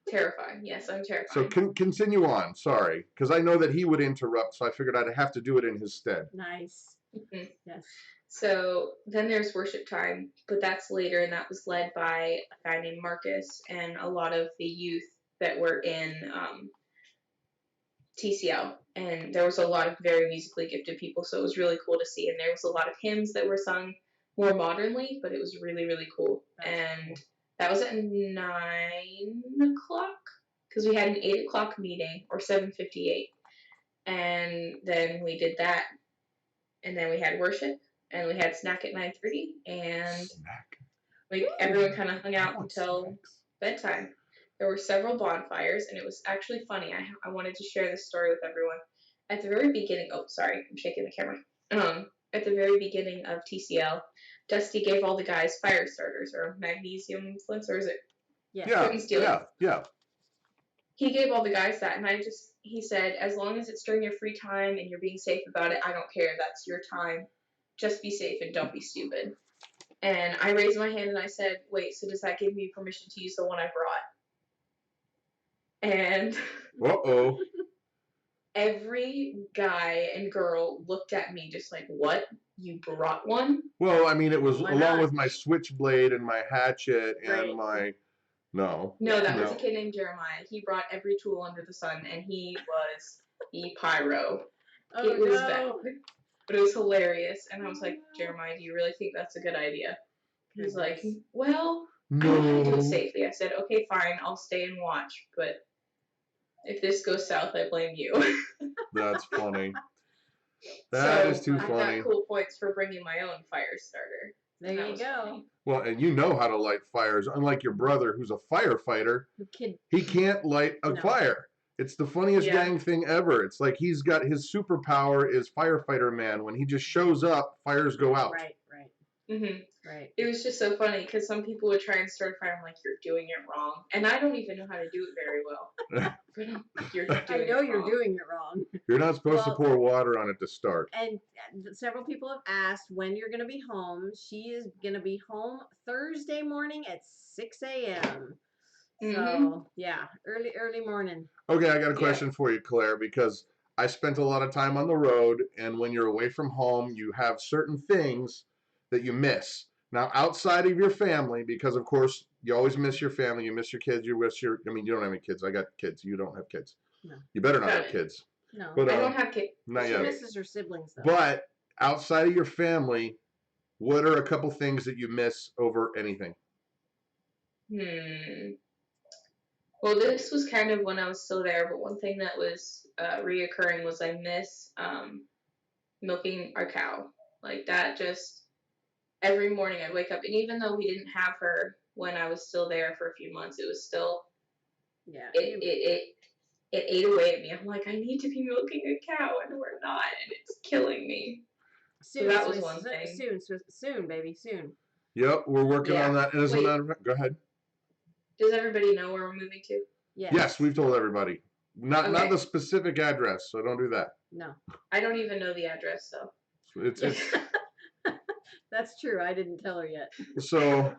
Terrifying, yes, I'm terrifying. So continue on. Sorry, because I know that he would interrupt, so I figured I'd have to do it in his stead. Nice. Yes. So then there's worship time, but that's later, and that was led by a guy named Marcus and a lot of the youth that were in TCL. And there was a lot of very musically gifted people, so it was really cool to see. And there was a lot of hymns that were sung more modernly, but it was really, really cool. And that was at 9 o'clock, because we had an 8 o'clock meeting, or 7:58. And then we did that. And then we had worship, and we had snack at 9:30, and everyone kind of hung out until bedtime. There were several bonfires, and it was actually funny. I wanted to share this story with everyone. At the very beginning, I'm shaking the camera. At the very beginning of TCL, Dusty gave all the guys fire starters, or magnesium flints, or is it? Yeah. He gave all the guys that, and he said, as long as it's during your free time and you're being safe about it, I don't care. That's your time. Just be safe and don't be stupid. And I raised my hand and I said, wait, so does that give me permission to use the one I brought? And every guy and girl looked at me just like, what? You brought one? Well, I mean, it was Why along not? with my switchblade and my hatchet and Right. my. No. No, that No. was a kid named Jeremiah. He brought every tool under the sun, and he was the pyro. Oh, It was no. bad, but it was hilarious. And I was like, Jeremiah, do you really think that's a good idea? He's like, Goodness. well, I want to do No. it safely. I said, okay, fine, I'll stay and watch, but if this goes south, I blame you. That's funny. That is too I funny. got cool points for bringing my own fire starter. There That you was go. funny. Well, and you know how to light fires. Unlike your brother, who's a firefighter, The kid. he can't light a No. fire. It's the funniest Yeah. dang thing ever. It's like he's got his superpower is firefighter man. When he just shows up, fires go out. Right. Right. It was just so funny because some people would try and start a fire. I'm like, you're doing it wrong. And I don't even know how to do it very well. But I'm like, you're doing I know it you're wrong. doing it wrong. You're not supposed to Well- pour water on it to start. And several people have asked when you're going to be home. She is going to be home Thursday morning at 6 a.m. So, yeah, early morning. Okay, I got a question for you, Claire, because I spent a lot of time on the road, and when you're away from home, you have certain things that you miss. Now, outside of your family, because of course you always miss your family, you miss your kids, you miss your. I mean, you don't have any kids. I got kids. You don't have kids. No. You better not Got have it. kids. No. But I don't have kids. not She yet. misses her siblings, though. But outside of your family, what are a couple things that you miss over anything? Well, this was kind of when I was still there, but one thing that was reoccurring was I miss milking our cow. Like that just, every morning I'd wake up, and even though we didn't have her when I was still there for a few months, it was still, Yeah. it ate away at me. I'm like, I need to be milking a cow, and we're not, and it's killing me. Soon, that was one thing. Soon, baby, soon. Yep, we're working Yeah. on that. And as a Wait. matter of fact, go ahead. Does everybody know where we're moving to? Yes, we've told everybody. Not Okay. the specific address, so don't do that. No. I don't even know the address, so. It's That's true. I didn't tell her yet. so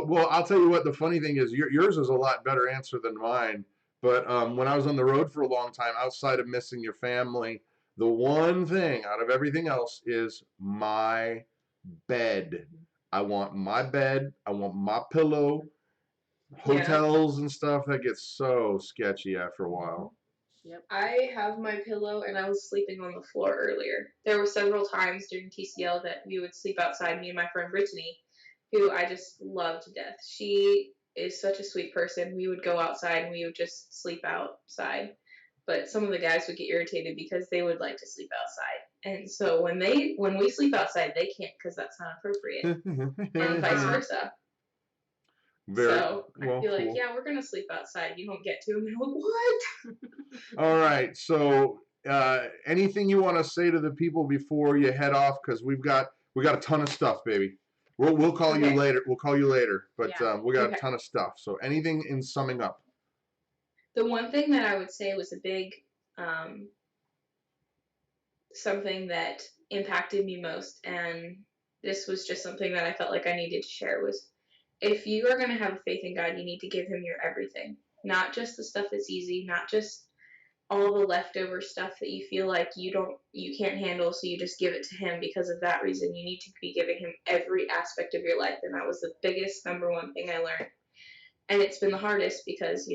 well, I'll tell you what, the funny thing is yours is a lot better answer than mine. But when I was on the road for a long time, outside of missing your family, the one thing out of everything else is my bed. I want my bed. I want my pillow. Hotels and stuff, that gets so sketchy after a while. Yep. I have my pillow, and I was sleeping on the floor earlier. There were several times during TCL that we would sleep outside, me and my friend Brittany, who I just love to death. She is such a sweet person. We would go outside and we would just sleep outside. But some of the guys would get irritated because they would like to sleep outside. And so when we sleep outside, they can't because that's not appropriate. And vice versa. So I'd be like, cool. yeah, we're going to sleep outside. You don't get to. And they're like, what? All right. So anything you want to say to the people before you head off? Because we got a ton of stuff, baby. We'll call you later. We'll call you later. But we got a ton of stuff. So anything in summing up? The one thing that I would say was a big something that impacted me most, and this was just something that I felt like I needed to share, was if you are going to have faith in God, you need to give him your everything. Not just the stuff that's easy, not just all the leftover stuff that you feel like you can't handle, so you just give it to him because of that reason. You need to be giving him every aspect of your life, and that was the biggest number one thing I learned. And it's been the hardest because,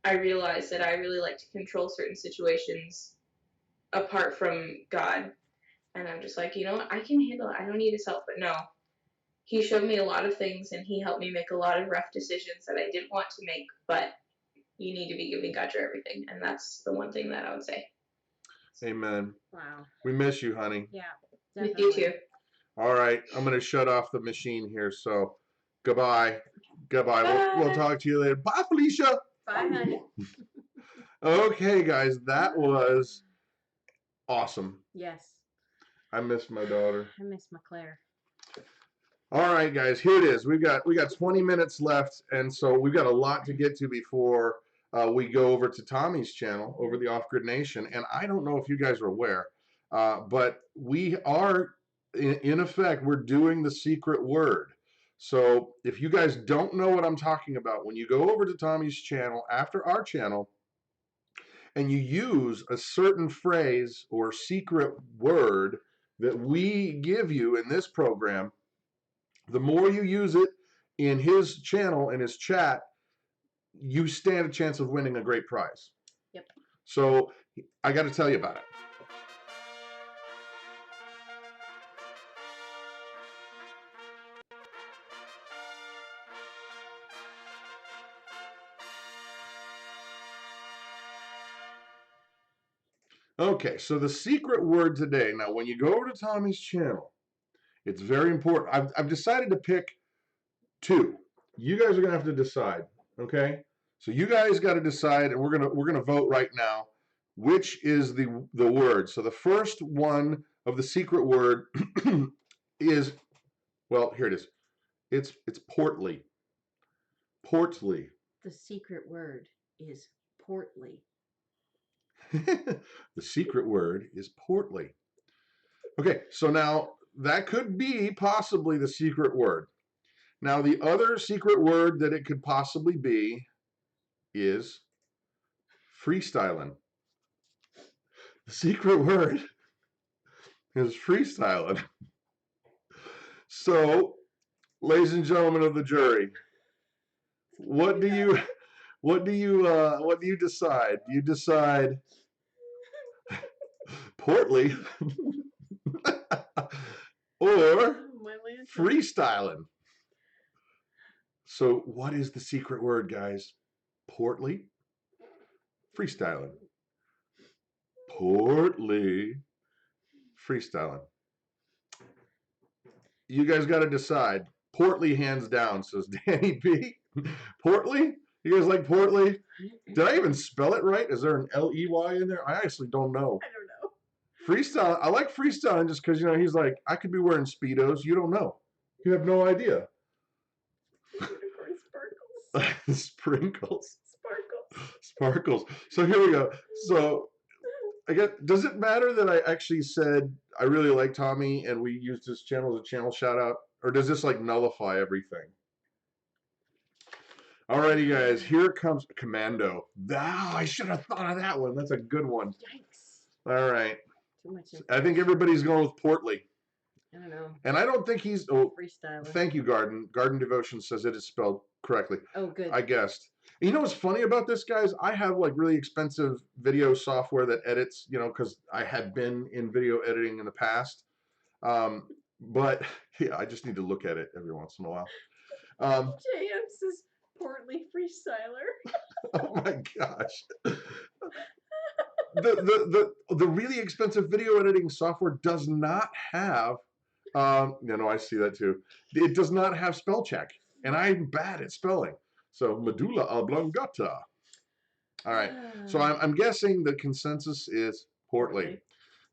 I realized that I really like to control certain situations apart from God. And I'm just like, I can handle it. I don't need his help. But no, he showed me a lot of things, and he helped me make a lot of rough decisions that I didn't want to make. But you need to be giving God your everything. And that's the one thing that I would say. Amen. Wow. We miss you, honey. Yeah. With Definitely. you too. All right. I'm going to shut off the machine here. So goodbye. Goodbye. We'll talk to you later. Bye, Felicia. Bye, honey. Okay, guys. That was awesome. Yes. I miss my daughter. I miss my Claire. All right, guys, here it is. We got 20 minutes left, and so we've got a lot to get to before we go over to Tommy's channel, over the Off Grid Nation. And I don't know if you guys are aware, but we are, in effect, we're doing the secret word. So if you guys don't know what I'm talking about, when you go over to Tommy's channel after our channel, and you use a certain phrase or secret word that we give you in this program, the more you use it in his channel, in his chat, you stand a chance of winning a great prize. Yep. So I got to tell you about it. Okay, so the secret word today, now when you go over to Tommy's channel, it's very important. I've decided to pick two. You guys are gonna have to decide, okay? So you guys got to decide, and we're gonna vote right now, which is the word. So the first one of the secret word is, well, here it is. It's portly. Portly. The secret word is portly. The secret word is portly. Okay, so now that could be possibly the secret word. Now the other secret word that it could possibly be is freestyling. The secret word is freestyling. So, ladies and gentlemen of the jury, what do you decide? Do you decide portly or freestyling? So what is the secret word, guys? Portly, freestyling. Portly, freestyling. You guys got to decide. Portly, hands down, says Danny B. Portly? You guys like portly? Did I even spell it right? Is there an L-E-Y in there? I actually don't know. I don't know. Freestyle. I like freestyling just because, you know, he's like, I could be wearing Speedos. You don't know. You have no idea. Unicorn sparkles. Sprinkles. Sparkles. Sparkles. So here we go. So I guess, does it matter that I actually said I really like Tommy and we used his channel as a channel shout out? Or does this like nullify everything? Alrighty, guys, here comes Commando. Oh, I should have thought of that one. That's a good one. Yikes. All right. Too much. I think everybody's going with Portly. I don't know. And I don't think he's. Oh, Freestyler. thank you, Garden. Garden Devotion says it is spelled correctly. Oh, good. I guessed. You know what's funny about this, guys? I have like really expensive video software that edits, you know, because I had been in video editing in the past. But yeah, I just need to look at it every once in a while. JM says portly freestyler. Oh my gosh. The really expensive video editing software does not have I see that too. It does not have spell check, and I'm bad at spelling. So medulla oblongata. All right. So I'm guessing the consensus is portly.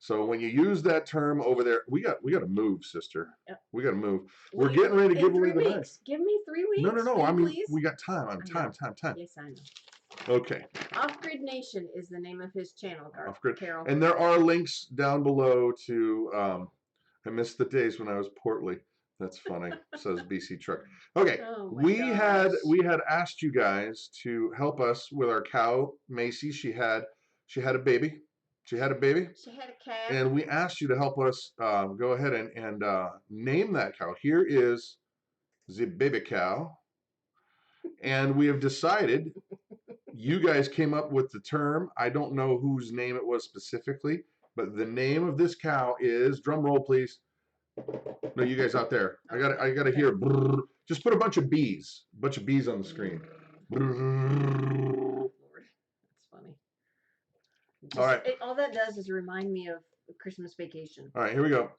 So when you use that term over there, we got to move, sister. Yep. We got to move. We're getting ready to give away the night. Give me 3 weeks. No. I mean, please. we got time. Time. Yes, I know. Okay. Off-Grid Nation is the name of his channel, Off-Grid. Carol. And there are links down below to. I missed the days when I was portly. That's funny, says BC Truck. Okay, we had asked you guys to help us with our cow, Macy. She had a baby. She had a cat. And we asked you to help us go ahead and name that cow. Here is the baby cow. And we have decided, you guys came up with the term. I don't know whose name it was specifically, but the name of this cow is, drum roll please. No, you guys out there. I gotta hear. Brrr. Just put a bunch of bees on the screen. Lord, that's funny. All right. All that does is remind me of Christmas Vacation. All right, here we go.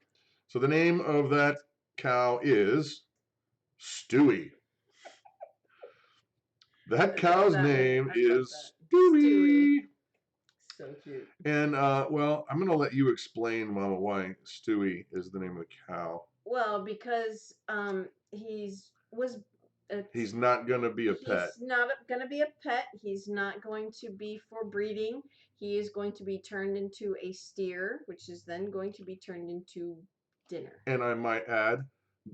So the name of that cow is Stewie. That cow's name is Stewie. So cute. And well, I'm gonna let you explain, Mama, why Stewie is the name of the cow. Well, because he's not gonna be a pet. He's not gonna be a pet. He's not going to be for breeding. He is going to be turned into a steer, which is then going to be turned into dinner. And I might add,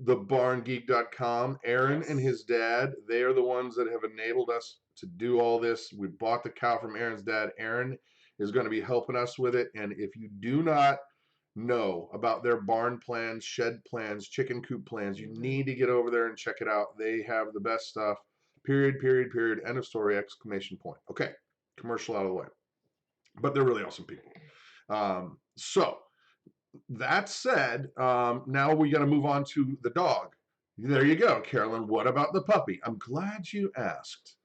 the barngeek.com, Aaron and his dad, they are the ones that have enabled us to do all this. We bought the cow from Aaron's dad. Aaron is going to be helping us with it. And if you do not know about their barn plans, shed plans, chicken coop plans, you need to get over there and check it out. They have the best stuff. Period, period, period. End of story, exclamation point. Okay, commercial out of the way. But they're really awesome people. So that said, now we got to move on to the dog. There you go, Carolyn. What about the puppy? I'm glad you asked.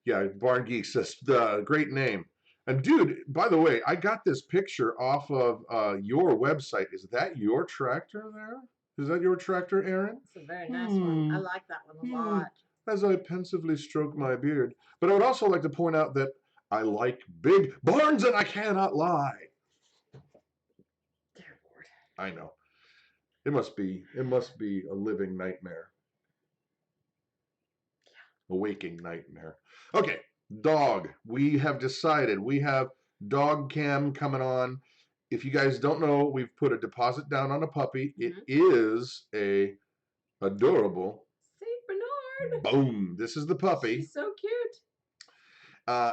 Yeah, Barn Geek says, great name. And dude, by the way, I got this picture off of your website. Is that your tractor there? Is that your tractor, Aaron? It's a very nice one. I like that one a lot. As I pensively stroke my beard. But I would also like to point out that I like big barns and I cannot lie. Dear Lord. I know. It must be a living nightmare. Yeah. A waking nightmare. Okay, dog. We have decided. We have dog cam coming on. If you guys don't know, we've put a deposit down on a puppy. It is a adorable Saint Bernard. Boom. This is the puppy. She's so cute.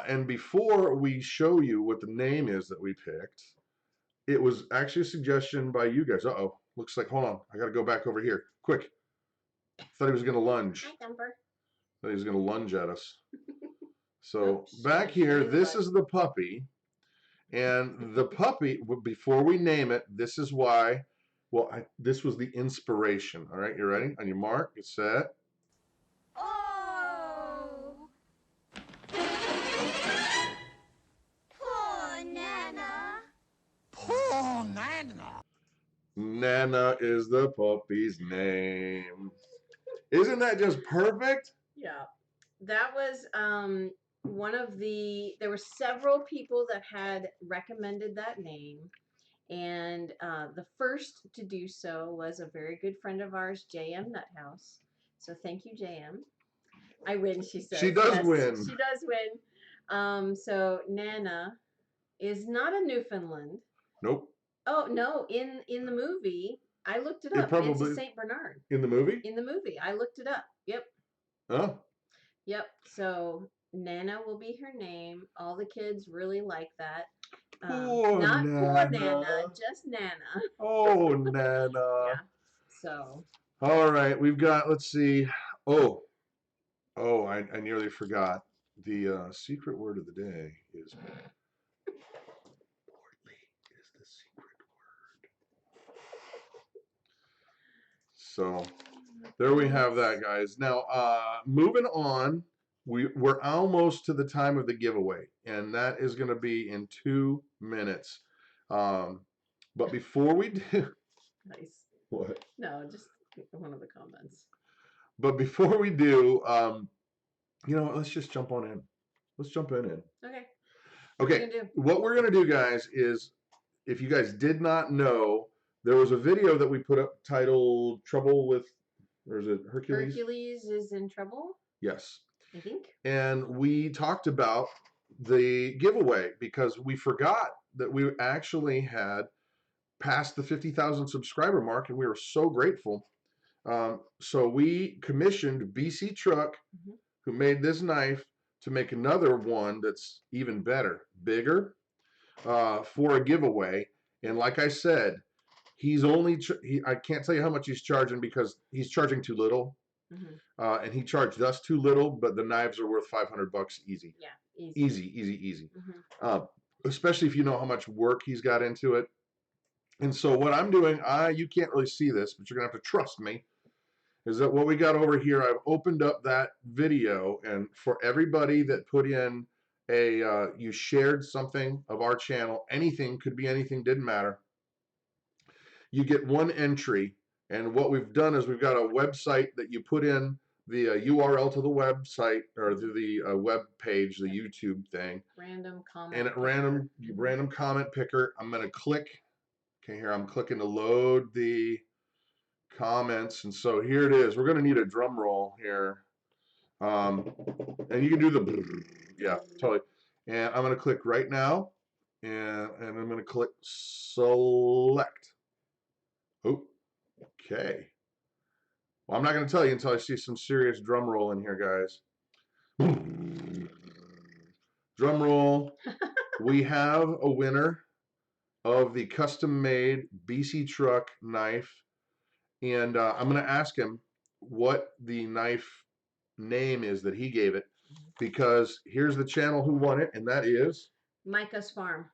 And before we show you what the name is that we picked, it was actually a suggestion by you guys. Uh-oh. Looks like, hold on. I got to go back over here. Quick. Thought he was going to lunge. Hi, Thumper. Thought he was going to lunge at us. So back here, this is the puppy. And the puppy, before we name it, this is why, well, this was the inspiration. All right, you ready? On your mark, get set. Oh, poor Nana. Poor Nana. Nana is the puppy's name. Isn't that just perfect? Yeah. That was one of there were several people that had recommended that name. And the first to do so was a very good friend of ours, J.M. Nuthouse. So thank you, J.M. I win, she says. She does yes, win. She does win. So Nana is not a Newfoundland. Nope. Oh, no. In the movie, I looked it up. It's a St. Bernard. In the movie? In the movie. I looked it up. Yep. Oh. Yep. So Nana will be her name. All the kids really like that. Poor not Nana. poor Nana, just Nana. Oh, Nana. Yeah. So. All right, we've got, let's see. Oh, I nearly forgot. The secret word of the day is Portly is the secret word. So there we have that, guys. Now, moving on, we're almost to the time of the giveaway, and that is going to be in 2 minutes. But before we do, Nice. what? No, just one of the comments. But before we do, you know what? Let's just jump on in. Let's jump in. Okay. Okay. What we're gonna do, guys, is if you guys did not know, there was a video that we put up titled "Trouble with," or is it Hercules? Hercules is in trouble. Yes. I think. And we talked about the giveaway because we forgot that we actually had passed the 50,000 subscriber mark, and we were so grateful. So we commissioned BC Truck, who made this knife, to make another one that's even better, bigger, for a giveaway. And like I said, he's only, I can't tell you how much he's charging because he's charging too little. And he charged us too little, but the knives are worth $500 easy. Yeah, easy. Especially if you know how much work he's got into it. And so what I'm doing, you can't really see this, but you're gonna have to trust me, is that what we got over here, I've opened up that video, and for everybody that put in you shared something of our channel, anything, could be anything, didn't matter, you get one entry. And what we've done is we've got a website that you put in the URL to the website, or to the web page, the YouTube thing. Random comment. And at random comment picker, I'm gonna click. Okay, here I'm clicking to load the comments, and so here it is. We're going to need a drum roll here, and you can do the yeah, totally. And I'm going to click right now, and I'm going to click select. Oh, okay. Well, I'm not going to tell you until I see some serious drum roll in here, guys. drum roll. We have a winner of the custom-made BC truck knife, and I'm going to ask him what the knife name is that he gave it, because here's the channel who won it, and that is Micah's Farm.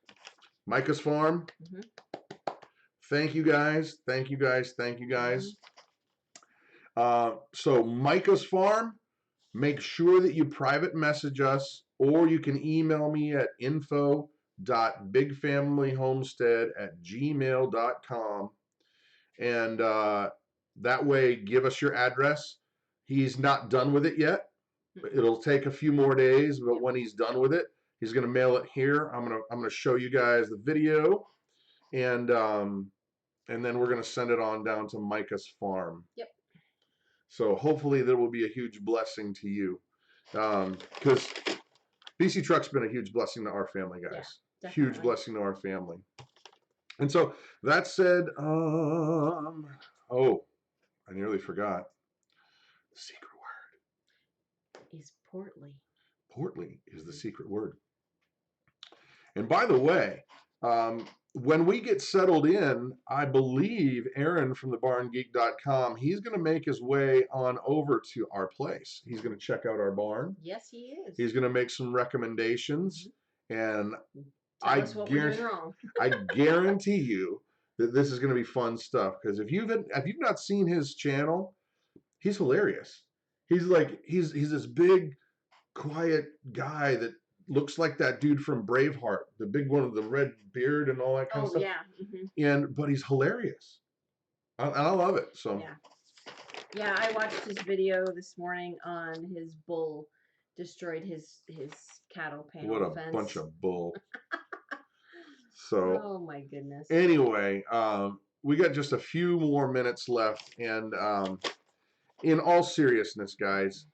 Micah's Farm. Mhm. Thank you guys. Thank you guys. Thank you guys. So Micah's Farm, make sure that you private message us, or you can email me at info.bigfamilyhomestead@gmail.com, and that way give us your address. He's not done with it yet. It'll take a few more days, but when he's done with it, he's gonna mail it here. I'm gonna show you guys the video, and then we're gonna send it on down to Micah's Farm. Yep. So hopefully there will be a huge blessing to you, because BC Truck's been a huge blessing to our family, guys. Yeah, huge blessing to our family. And so that said, oh, I nearly forgot. The secret word is portly. Portly is the secret word. And by the way, when we get settled in, I believe Aaron from thebarngeek.com, he's going to make his way on over to our place. He's going to check out our barn. Yes, he is. He's going to make some recommendations, and Tell us what we're doing wrong. I guarantee you that this is going to be fun stuff, because if you've not seen his channel, he's hilarious. He's this big, quiet guy that looks like that dude from Braveheart, the big one with the red beard and all that kind of stuff. But he's hilarious, and I love it. So yeah, I watched his video this morning on his bull destroyed his cattle panel. What a fence. Bunch of bull. So oh my goodness. Anyway, we got just a few more minutes left, and in all seriousness, guys,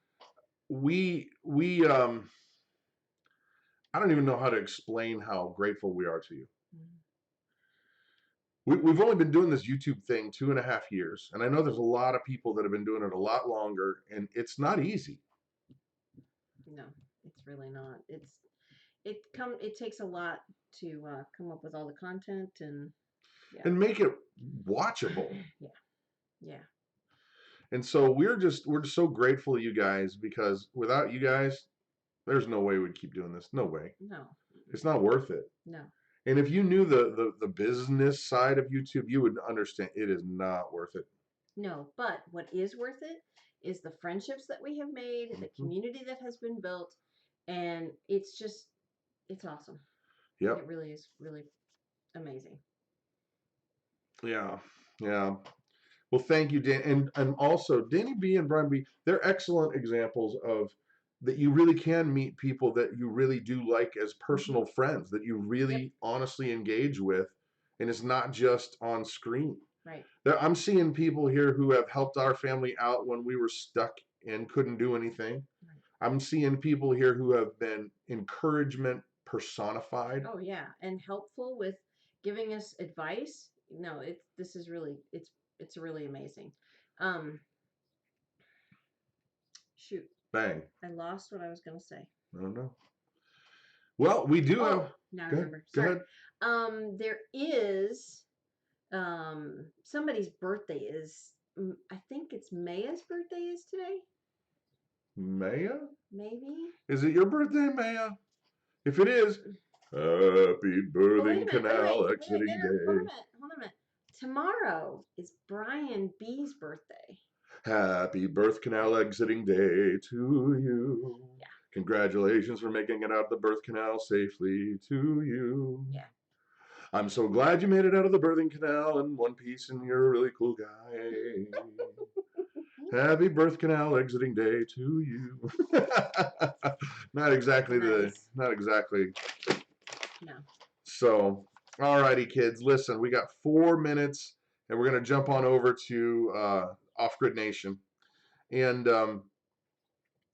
we I don't even know how to explain how grateful we are to you. We've only been doing this YouTube thing 2.5 years, and I know there's a lot of people that have been doing it a lot longer, and it's not easy. No, it's really not. It takes a lot to come up with all the content and make it watchable. Yeah. And so we're just so grateful to you guys, because without you guys, there's no way we'd keep doing this. No way. No. It's not worth it. No. And if you knew the business side of YouTube, you would understand it is not worth it. No, but what is worth it is the friendships that we have made, the community that has been built, and it's awesome. Yep. It really is really amazing. Yeah. Yeah. Well, thank you, Dan. And also Danny B and Brian B, they're excellent examples of that you really can meet people that you really do like as personal friends, that you really honestly engage with, and it's not just on screen. Right. I'm seeing people here who have helped our family out when we were stuck and couldn't do anything. Right. I'm seeing people here who have been encouragement personified. Oh yeah, and helpful with giving us advice. No, this is really it's really amazing. Shoot. Bang. I lost what I was going to say. I don't know. Well, we do have. Now I remember. Sorry. There is somebody's birthday is. I think it's Maya's birthday is today. Maya? Maybe. Is it your birthday, Maya? If it is, happy birthing canal exiting day. Hold a minute. Tomorrow is Brian B's birthday. Happy birth canal exiting day to you. Yeah. Congratulations for making it out of the birth canal safely to you. Yeah. I'm so glad you made it out of the birthing canal in one piece, and you're a really cool guy. Happy birth canal exiting day to you. Not exactly nice. Not exactly. No. So, alrighty, kids, listen, we got 4 minutes, and we're going to jump on over to Off-Grid Nation. And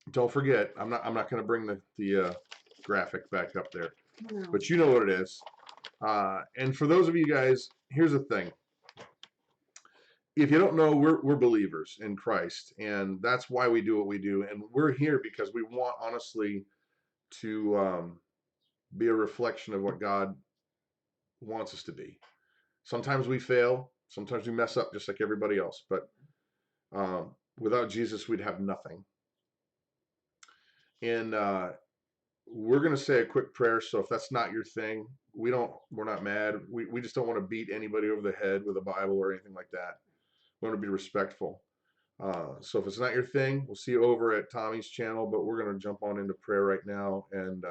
don't forget, I'm not going to bring the graphic back up there. No. But you know what it is. And for those of you guys, here's the thing. If you don't know, we're believers in Christ, and that's why we do what we do. And we're here because we want, honestly, to be a reflection of what God wants us to be. Sometimes we fail. Sometimes we mess up just like everybody else. But without Jesus, we'd have nothing. And we're going to say a quick prayer. So if that's not your thing, we're not mad. We just don't want to beat anybody over the head with a Bible or anything like that. We want to be respectful. So if it's not your thing, we'll see you over at Tommy's channel, but we're going to jump on into prayer right now. And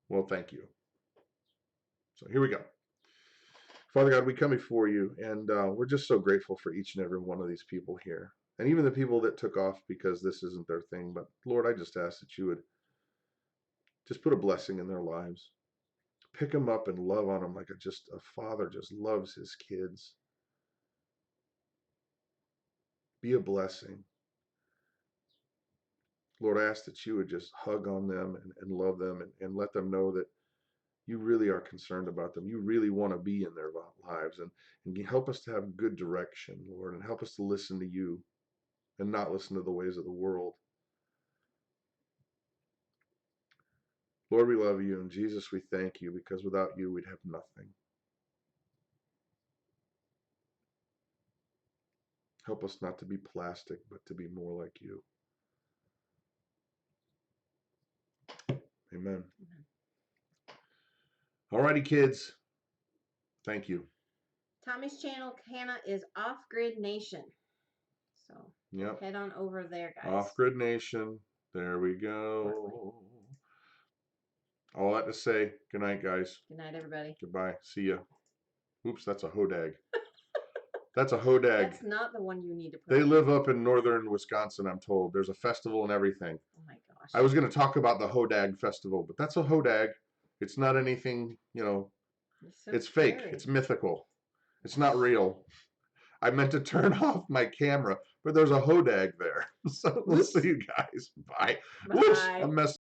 well, thank you. So here we go. Father God, we come before you, and we're just so grateful for each and every one of these people here. And even the people that took off because this isn't their thing. But Lord, I just ask that you would just put a blessing in their lives. Pick them up and love on them like a father just loves his kids. Be a blessing. Lord, I ask that you would just hug on them and love them and let them know that you really are concerned about them. You really want to be in their lives. And you help us to have good direction, Lord, and help us to listen to you and not listen to the ways of the world. Lord, we love you. And Jesus, we thank you, because without you, we'd have nothing. Help us not to be plastic, but to be more like you. Amen. Alrighty, kids. Thank you. Tommy's channel, Hannah, is Off Grid Nation. So Yep. head on over there, guys. Off Grid Nation. There we go. All that to say, good night, guys. Good night, everybody. Goodbye. See ya. Oops, that's a hodag. That's a hodag. That's not the one you need to put They on. live up in northern Wisconsin, I'm told. There's a festival and everything. Oh my gosh. I was going to talk about the hodag festival, but that's a hodag. It's not anything, it's fake. scary. It's mythical. It's not real. I meant to turn off my camera, but there's a hodag there. So we'll see you guys. Bye. Bye. Whoops, I messed